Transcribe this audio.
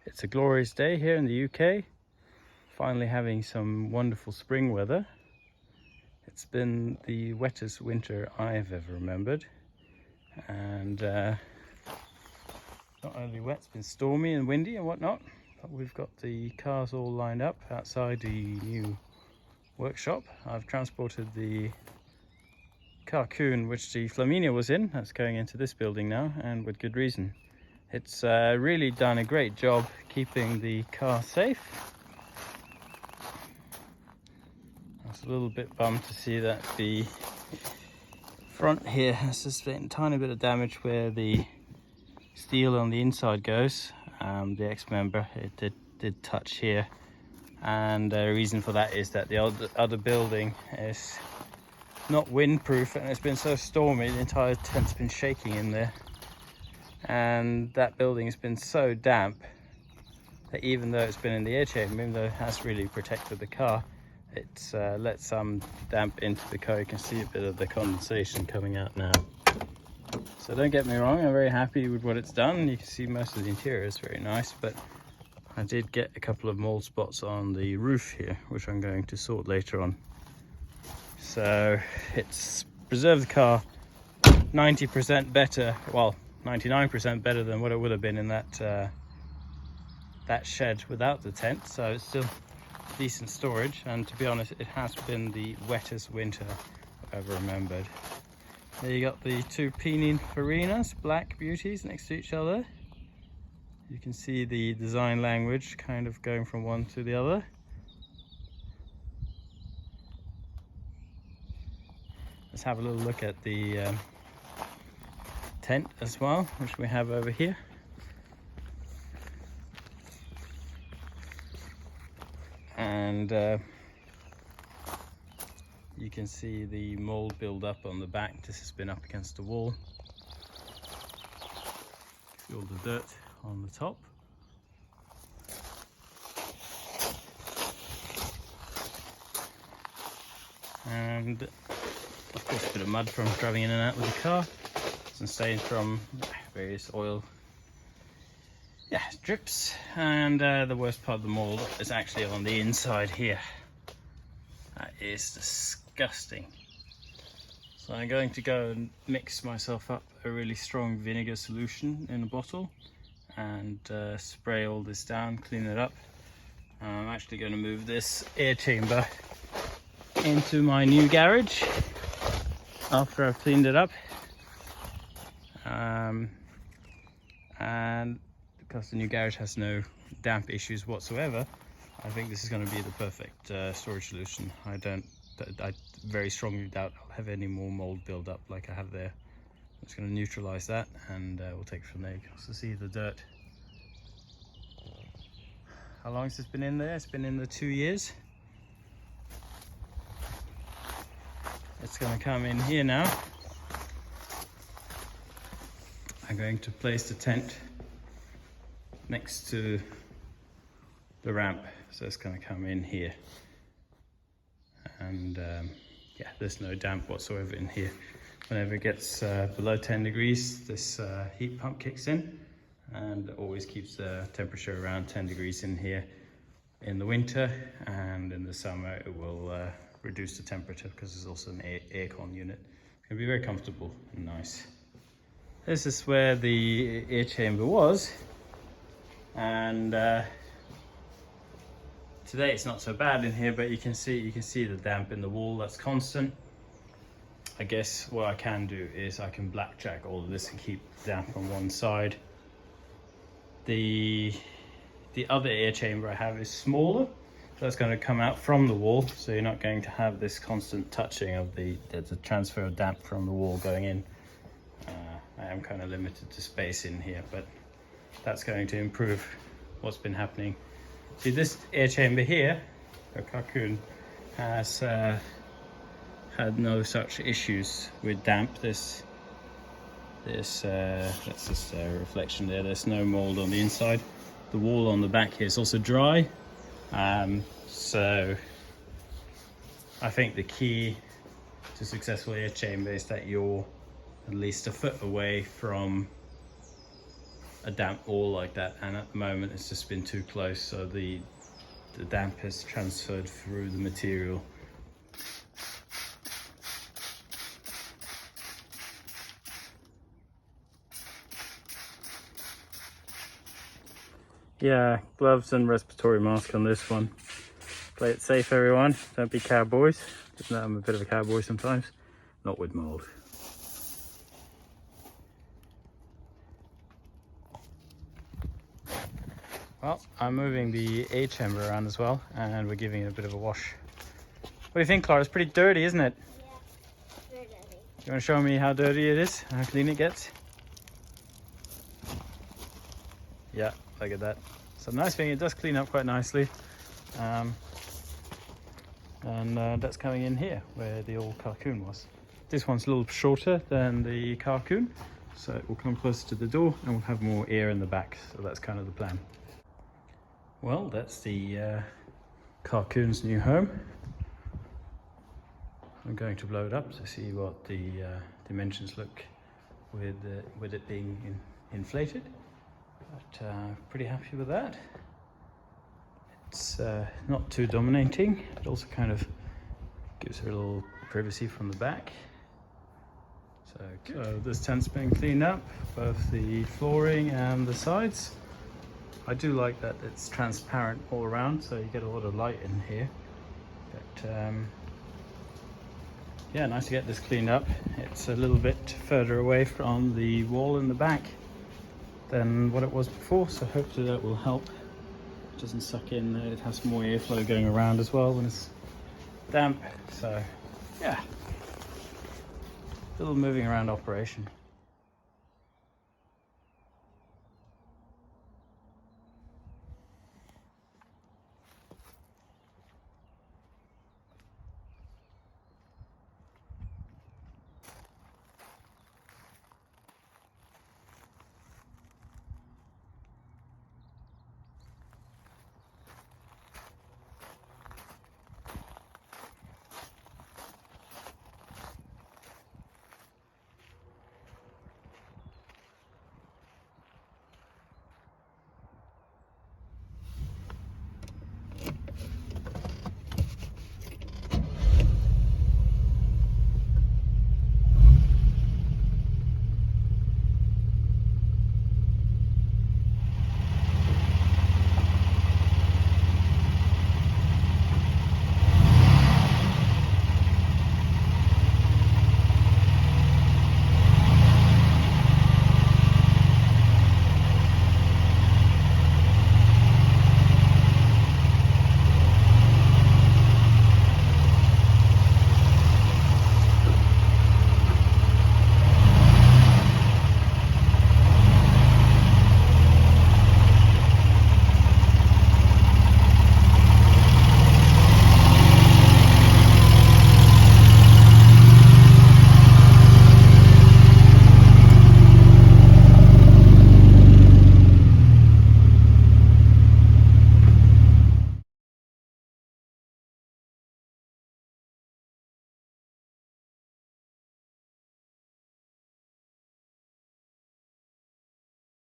It's a glorious day here in the UK, finally having some wonderful spring weather. It's been the wettest winter I've ever remembered, and not only wet, it's been stormy and windy and whatnot, but we've got the cars all lined up outside the new workshop. I've transported the Carcoon which the Flaminia was in. That's going into this building now, and with good reason. It's really done a great job keeping the car safe. I was a little bit bummed to see that the front here has sustained a tiny bit of damage where the steel on the inside goes. The X-member, it did touch here, and the reason for that is that the other building is not windproof, and it's been so stormy the entire tent's been shaking in there, and that building has been so damp that even though it's been in the air chamber, even though it has really protected the car, it's let some damp into the car. You can see a bit of the condensation coming out now. So don't get me wrong, I'm very happy with what it's done. You can see most of the interior is very nice, but I did get a couple of mold spots on the roof here, which I'm going to sort later on. So it's preserved the car 90% better, well 99% better than what it would have been in that shed without the tent. So it's still decent storage, and to be honest, it has been the wettest winter I've ever remembered. There you got the two Pininfarinas, black beauties, next to each other. You can see the design language kind of going from one to the other. Let's have a little look at the tent as well, which we have over here. And you can see the mold build up on the back. This has been up against the wall. See all the dirt on the top. And of course a bit of mud from driving in and out with the car. Some stains from various oil drips, and the worst part of the mold is actually on the inside here. That is disgusting. So I'm going to go and mix myself up a really strong vinegar solution in a bottle and spray all this down, clean it up. I'm actually going to move this air chamber into my new garage after I've cleaned it up, and because the new garage has no damp issues whatsoever, I think this is going to be the perfect storage solution. I very strongly doubt I'll have any more mold build up like I have there. I'm just going to neutralize that, and we'll take it from there. You can also see the dirt. How long has this been in there? It's been in there 2 years. It's going to come in here now. I'm going to place the tent next to the ramp, so it's going to come in here, and yeah, there's no damp whatsoever in here. Whenever it gets below 10 degrees, this heat pump kicks in and always keeps the temperature around 10 degrees in here in the winter, and in the summer it will reduce the temperature because there's also an aircon unit. It's going to be very comfortable and nice. This is where the air chamber was, and today it's not so bad in here, but you can see the damp in the wall. That's constant. I guess what I can do is I can blackjack all of this and keep the damp on one side. The other air chamber I have is smaller, so it's going to come out from the wall, so you're not going to have this constant touching of the transfer of damp from the wall going in. I am kind of limited to space in here, but that's going to improve what's been happening. See, this air chamber here, the Carcoon, has had no such issues with damp. That's just a reflection there. There's no mold on the inside. The wall on the back here is also dry. So I think the key to successful air chamber is that you're at least a foot away from a damp wall like that, and at the moment it's just been too close, so the damp has transferred through the material. Yeah, gloves and respiratory mask on this one. Play it safe, everyone. Don't be cowboys. Even though I'm a bit of a cowboy sometimes. Not with mold. Well, I'm moving the A chamber around as well, and we're giving it a bit of a wash. What do you think, Clara? It's pretty dirty, isn't it? Yeah, very dirty. You want to show me how dirty it is? How clean it gets? Yeah, look at that. So the nice thing, it does clean up quite nicely. That's coming in here where the old Carcoon was. This one's a little shorter than the Carcoon, so it will come closer to the door and we'll have more air in the back. So that's kind of the plan. Well, that's the Carcoon's new home. I'm going to blow it up to see what the dimensions look with it being inflated. But pretty happy with that. It's not too dominating. It also kind of gives her a little privacy from the back. So this tent's been cleaned up, both the flooring and the sides. I do like that it's transparent all around, so you get a lot of light in here. But yeah, nice to get this cleaned up. It's a little bit further away from the wall in the back than what it was before, so hopefully that will help. It doesn't suck in. It has more airflow going around as well when it's damp. So yeah, little moving around operation.